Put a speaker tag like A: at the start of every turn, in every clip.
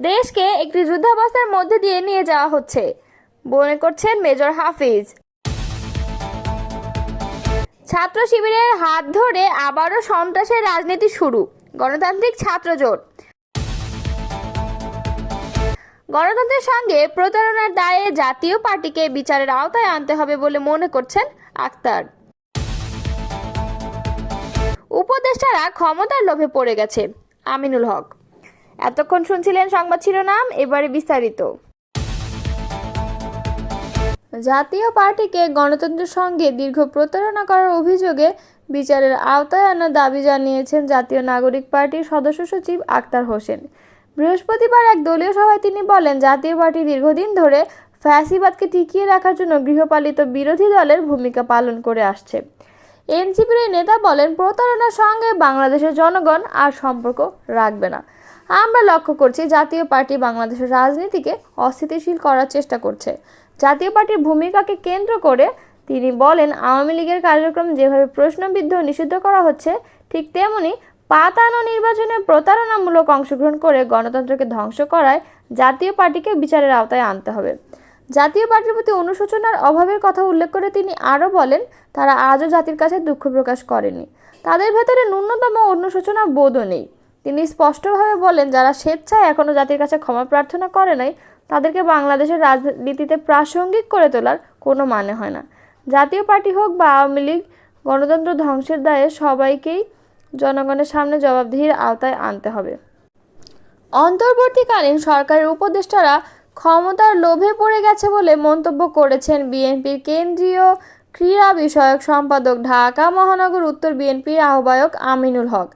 A: দেশকে একটি যুদ্ধাবস্থার মধ্যে দিয়ে নিয়ে যাওয়া হচ্ছে, মনে করছেন মেজর হাফিজ। ছাত্র শিবিরের হাত ধরে আবারও সন্ত্রাসের রাজনীতি শুরু, গণতান্ত্রিক ছাত্র জোট। গণতন্ত্রের সঙ্গে প্রতারণার দায়ে জাতীয় পার্টিকে বিচারের আওতায় আনতে হবে বলে মনে করছেন আক্তার। উপদেষ্টারা ক্ষমতার লোভে পড়ে গেছে, আমিনুল হক। এতক্ষণ শুনছিলেন সংবাদ শিরোনাম, এবারে বিস্তারিত। জাতীয় পার্টিকে গণতন্ত্রের সঙ্গে দীর্ঘ প্রতারণা করার অভিযোগে বিচারের আওতায় আনার দাবি জানিয়েছেন জাতীয় নাগরিক পার্টির সদস্য সচিব আক্তার হোসেন। বৃহস্পতিবার এক দলীয় সভায় তিনি বলেন, জাতীয় পার্টি দীর্ঘদিন ধরে ফ্যাসিবাদকে টিকিয়ে রাখার জন্য গৃহপালিত বিরোধী দলের ভূমিকা পালন করে আসছে। এনসিপির এই নেতা বলেন, প্রতারণার সঙ্গে বাংলাদেশের জনগণ আর সম্পর্ক রাখবে না। আমরা লক্ষ্য করছি জাতীয় পার্টি বাংলাদেশের রাজনীতিকে অস্থিতিশীল করার চেষ্টা করছে। জাতীয় পার্টির ভূমিকাকে কেন্দ্র করে তিনি বলেন, আওয়ামী লীগের কার্যক্রম যেভাবে প্রশ্নবিদ্ধ ও নিষিদ্ধ করা হচ্ছে, ঠিক তেমনি পাতানো নির্বাচনে প্রতারণামূলক অংশগ্রহণ করে গণতন্ত্রকে ধ্বংস করায় জাতীয় পার্টিকে বিচারের আওতায় আনতে হবে। জাতীয় পার্টির প্রতি অনুশোচনার অভাবের কথা উল্লেখ করে তিনি আরও বলেন, তারা আজও জাতির কাছে দুঃখ প্রকাশ করেনি, তাদের ভেতরে ন্যূনতম অনুশোচনা বোধও নেই। তিনি স্পষ্টভাবে বলেন, যারা স্বেচ্ছায় এখনও জাতির কাছে ক্ষমা প্রার্থনা করে নাই, তাদেরকে বাংলাদেশের রাজনীতিতে প্রাসঙ্গিক করে তোলার কোনো মানে হয় না। জাতীয় পার্টি হোক বা আওয়ামী লীগ, গণতন্ত্র ধ্বংসের দায়ে সবাইকেই জনগণের সামনে জবাবদিহির আওতায় আনতে হবে। অন্তর্বর্তীকালীন সরকারের উপদেষ্টারা ক্ষমতার লোভে পড়ে গেছে বলে মন্তব্য করেছেন বিএনপির কেন্দ্রীয় ক্রীড়া বিষয়ক সম্পাদক, ঢাকা মহানগর উত্তর বিএনপির আহ্বায়ক আমিনুল হক।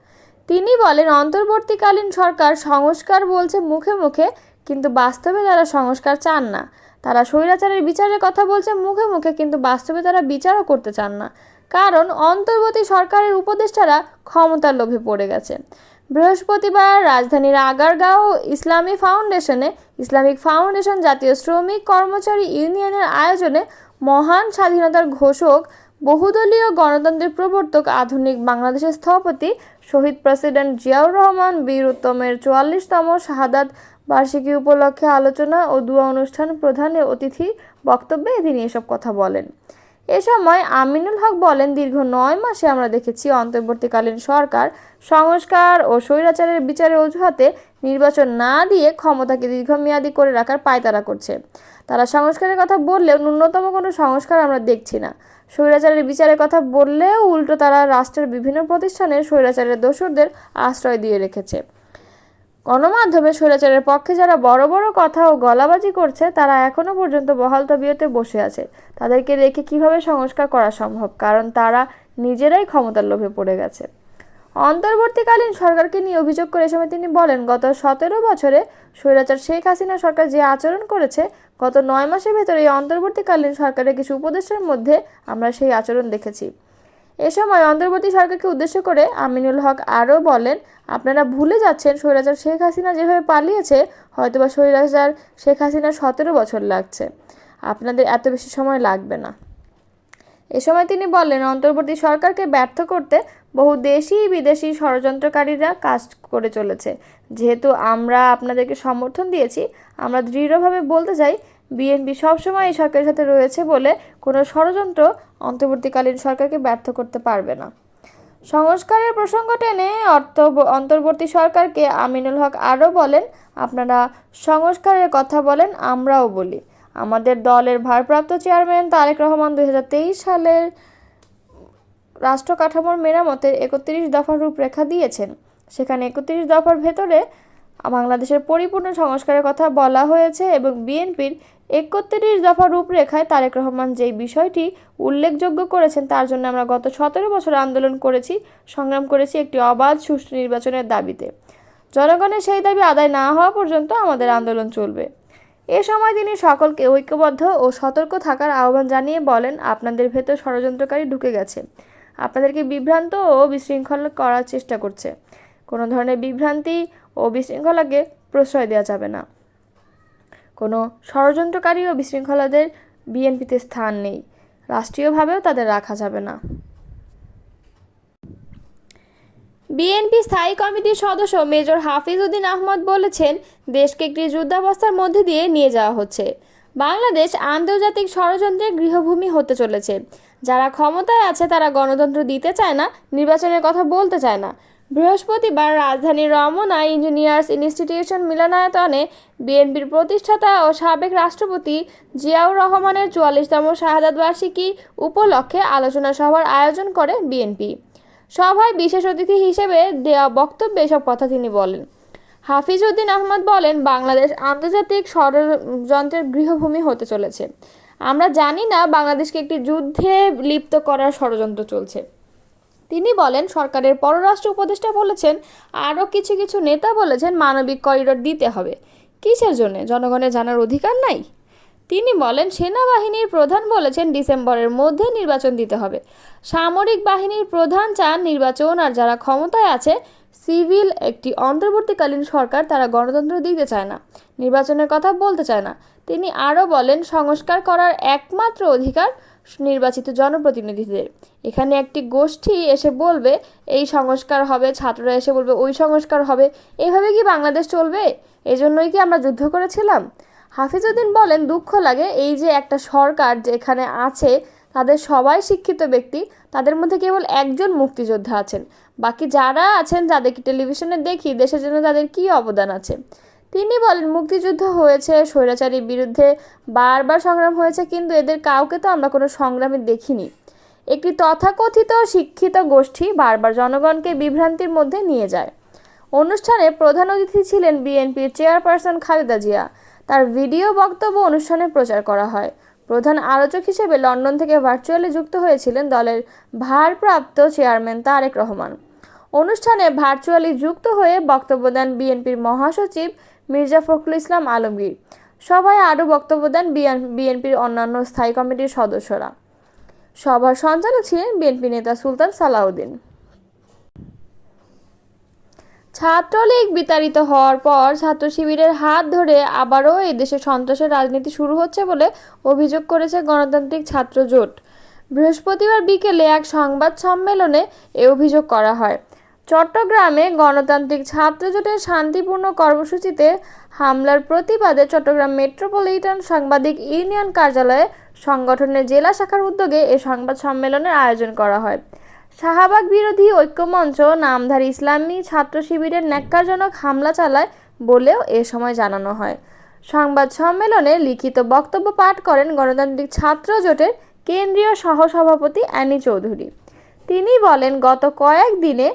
A: তিনি বলেন, অন্তর্বর্তীকালীন সরকার সংস্কার বলছে মুখে মুখে, কিন্তু বাস্তবে তারা সংস্কার চান না। তারা স্বৈরাচারের বিচারের কথা বলছে মুখে মুখে, কিন্তু বাস্তবে তারা বিচারও করতে চান না, কারণ অন্তর্বর্তী সরকারের উপদেষ্টারা ক্ষমতার লোভে পড়ে গেছে। বৃহস্পতিবার রাজধানীর আগারগাঁও ইসলামিক ফাউন্ডেশন জাতীয় শ্রমিক কর্মচারী ইউনিয়নের আয়োজনে মহান স্বাধীনতার ঘোষক, বহুদলীয় গণতন্ত্রের প্রবর্তক, আধুনিক বাংলাদেশের স্থপতি, শহীদ প্রেসিডেন্ট জিয়াউর রহমান বীর উত্তমের ৪৪তম শাহাদাত বার্ষিকী উপলক্ষে আলোচনা ও দুয়া অনুষ্ঠান প্রধান অতিথি বক্তব্যে তিনি এসব কথা বলেন। এ সময় আমিনুল হক বলেন, দীর্ঘ ৯ মাসে আমরা দেখেছি অন্তর্বর্তীকালীন সরকার সংস্কার ও স্বৈরাচারের বিচারের অজুহাতে নির্বাচন না দিয়ে ক্ষমতাকে দীর্ঘমেয়াদী করে রাখার পায়তারা করছে। তারা সংস্কারের কথা বললেও ন্যূনতম কোনো সংস্কার আমরা দেখছি না। স্বৈরাচারের বিচারের কথা বললেও উল্টো তারা রাষ্ট্রের বিভিন্ন প্রতিষ্ঠানে স্বৈরাচারের দোসরদের আশ্রয় দিয়ে রেখেছে। গণমাধ্যমে স্বৈরাচারের পক্ষে যারা বড় বড় কথা ও গলাবাজি করছে, তারা এখনও পর্যন্ত বহাল তবিয়তে বসে আছে। তাদেরকে রেখে কিভাবে সংস্কার করা সম্ভব, কারণ তারা নিজেরাই ক্ষমতার লোভে পড়ে গেছে। অন্তর্বর্তীকালীন সরকারকে নিয়ে অভিযোগ করে সময় তিনি বলেন, গত ১৭ বছরে স্বৈরাচার শেখ হাসিনা সরকার যে আচরণ করেছে, গত ৯ মাসের ভেতরে এই অন্তর্বর্তীকালীন সরকারের কিছু উপদেষ্টার মধ্যে আমরা সেই আচরণ দেখেছি। এ সময় অন্তর্বর্তী সরকারকে উদ্দেশ্য করে আমিনুল হক আরও বলেন, আপনারা ভুলে যাচ্ছেন স্বৈরাচার শেখ হাসিনা যেভাবে পালিয়েছে, হয়তোবা স্বৈরাচার শেখ হাসিনার ১৭ বছর লাগছে, আপনাদের এত বেশি সময় লাগবে না। এ সময় তিনি বলেন, অন্তর্বর্তী সরকারকে ব্যর্থ করতে বহু দেশি বিদেশি ষড়যন্ত্রকারীরা কাজ করে চলেছে। যেহেতু আমরা আপনাদেরকে সমর্থন দিয়েছি, আমরা দৃঢ়ভাবে বলতে চাই, বিএনপি সবসময় এই সরকারের সাথে রয়েছে বলে কোনো ষড়যন্ত্র অন্তর্বর্তীকালীন সরকারকে ব্যর্থ করতে পারবে না। সংস্কারের প্রসঙ্গ টেনে অন্তর্বর্তী সরকারকে আমিনুল হক আরও বলেন, আপনারা সংস্কারের কথা বলেন, আমরাও বলি। আমাদের দলের ভারপ্রাপ্ত চেয়ারম্যান তারেক রহমান ২০২৩ সালের রাষ্ট্র কাঠামোর মেরামতের ৩১ দফার রূপরেখা দিয়েছেন। সেখানে ৩১ দফার ভেতরে বাংলাদেশের পরিপূর্ণ সংস্কারের কথা বলা হয়েছে এবং বিএনপির ৩১ দফা রূপরেখায় তারেক রহমান যেই বিষয়টি উল্লেখযোগ্য করেছেন, তার জন্য আমরা গত ১৭ বছর আন্দোলন করেছি, সংগ্রাম করেছি একটি অবাধ সুষ্ঠু নির্বাচনের দাবিতে। জনগণের সেই দাবি আদায় না হওয়া পর্যন্ত আমাদের আন্দোলন চলবে। এ সময় তিনি সকলকে ঐক্যবদ্ধ ও সতর্ক থাকার আহ্বান জানিয়ে বলেন, আপনাদের ভেতর ষড়যন্ত্রকারী ঢুকে গেছে, আপনাদেরকে বিভ্রান্ত ও বিশৃঙ্খল করার চেষ্টা করছে। কোনো ধরনের বিভ্রান্তি ও বিশৃঙ্খলাকে প্রশ্রয় দেওয়া যাবে না। কোনো ষড়যন্ত্রকারী ও বিশৃঙ্খলাদের বিএনপিতে স্থান নেই, রাষ্ট্রীয়ভাবেও তাদের রাখা যাবে না। বিএনপি স্থায়ী কমিটির সদস্য মেজর হাফিজ উদ্দিন আহমদ বলেছেন, দেশকে একটি যুদ্ধাবস্থার মধ্যে দিয়ে নিয়ে যাওয়া হচ্ছে। বাংলাদেশ আন্তর্জাতিক ষড়যন্ত্রের গৃহভূমি হতে চলেছে। যারা ক্ষমতায় আছে তারা গণতন্ত্র দিতে চায় না, নির্বাচনের কথা বলতে চায় না। বৃহস্পতিবার রাজধানীর রমনা ইঞ্জিনিয়ার্স ইনস্টিটিউশন মিলনায়তনে বিএনপির প্রতিষ্ঠাতা ও সাবেক রাষ্ট্রপতি জিয়াউর রহমানের ৪৪তম শাহাদাত বার্ষিকী উপলক্ষে আলোচনা সভার আয়োজন করে বিএনপি। সভায় বিশেষ অতিথি হিসেবে দেওয়া বক্তব্যে এসব কথা তিনি বলেন। হাফিজ উদ্দিন আহমদ বলেন, বাংলাদেশ আন্তর্জাতিক ষড়যন্ত্রের গৃহভূমি হতে চলেছে। আমরা জানি না বাংলাদেশকে একটি যুদ্ধে লিপ্ত করার ষড়যন্ত্র চলছে। তিনি বলেন, সরকারের পররাষ্ট্র উপদেষ্টা বলেছেন, আরও কিছু নেতা বলেছেন মানবিক করিডোর দিতে হবে। কিসের জন্য? জনগণের জানার অধিকার নাই? তিনি বলেন, সেনাবাহিনীর প্রধান বলেছেন ডিসেম্বরের মধ্যে নির্বাচন দিতে হবে। সামরিক বাহিনীর প্রধান চান নির্বাচন, আর যারা ক্ষমতায় আছে সিভিল একটি অন্তর্বর্তীকালীন সরকার, তারা গণতন্ত্র দিতে চায় না, নির্বাচনের কথা বলতে চায় না। তিনি আরও বলেন, সংস্কার করার একমাত্র অধিকার নির্বাচিত জনপ্রতিনিধিদের। এখানে একটি গোষ্ঠী এসে বলবে এই সংস্কার হবে, ছাত্ররা এসে বলবে ওই সংস্কার হবে। এভাবে কি বাংলাদেশ চলবে? এজন্যই কি আমরা যুদ্ধ করেছিলাম? হাফিজউদ্দিন বলেন, দুঃখ লাগে এই যে একটা সরকার যেখানে আছে তাদের সবাই শিক্ষিত ব্যক্তি, তাদের মধ্যে কেবল একজন মুক্তিযোদ্ধা আছেন। বাকি যারা আছেন, যাদেরকে টেলিভিশনে দেখি, দেশের জন্য তাদের কী অবদান আছে? তিনি বলেন, মুক্তিযুদ্ধ হয়েছে, স্বৈরাচারীর বিরুদ্ধে বারবার সংগ্রাম হয়েছে, কিন্তু এদের কাউকে তো আমরা কোনো সংগ্রামে দেখিনি। একটি তথাকথিত শিক্ষিত গোষ্ঠী বারবার জনগণকে বিভ্রান্তির মধ্যে নিয়ে যায়। অনুষ্ঠানে প্রধান অতিথি ছিলেন বিএনপির চেয়ারপারসন খালেদা জিয়া। তার ভিডিও বক্তব্য অনুষ্ঠানে প্রচার করা হয়। প্রধান আলোচক হিসেবে লন্ডন থেকে ভার্চুয়ালি যুক্ত হয়েছিলেন দলের ভারপ্রাপ্ত চেয়ারম্যান তারেক রহমান। অনুষ্ঠানে ভার্চুয়ালি যুক্ত হয়ে বক্তব্য দেন বিএনপির মহাসচিব মির্জা ফখরুল ইসলাম আলমগীর। সভায় আরও বক্তব্য দেন বিএনপির অন্যান্য স্থায়ী কমিটির সদস্যরা। সভার সঞ্চালক ছিলেন বিএনপি নেতা সুলতান সালাউদ্দিন। ছাত্রলীগ বিতাড়িত হওয়ার পর ছাত্র শিবিরের হাত ধরে আবারও এই দেশে সন্ত্রাসের রাজনীতি শুরু হচ্ছে বলে অভিযোগ করেছে গণতান্ত্রিক ছাত্র জোট। বৃহস্পতিবার বিকেলে এক সংবাদ সম্মেলনে এ অভিযোগ করা হয়। চট্টগ্রামে গণতান্ত্রিক ছাত্র জোটের শান্তিপূর্ণ কর্মসূচিতে হামলার প্রতিবাদে চট্টগ্রাম মেট্রোপলিটন সাংবাদিক ইউনিয়ন কার্যালয়ে সংগঠনের জেলা শাখার উদ্যোগে এ সংবাদ সম্মেলনের আয়োজন করা হয়। শাহবাগ বিরোধী ঐক্যমঞ্চ নামধারী ইসলামী ছাত্র শিবিরের ন্যাক্কারজনক হামলা চালায় বলেও এ সময় জানানো হয়। সংবাদ সম্মেলনে লিখিত বক্তব্য পাঠ করেন গণতান্ত্রিক ছাত্র জোটের কেন্দ্রীয় সহসভাপতি অ্যানি চৌধুরী। তিনি বলেন, গত কয়েক দিনে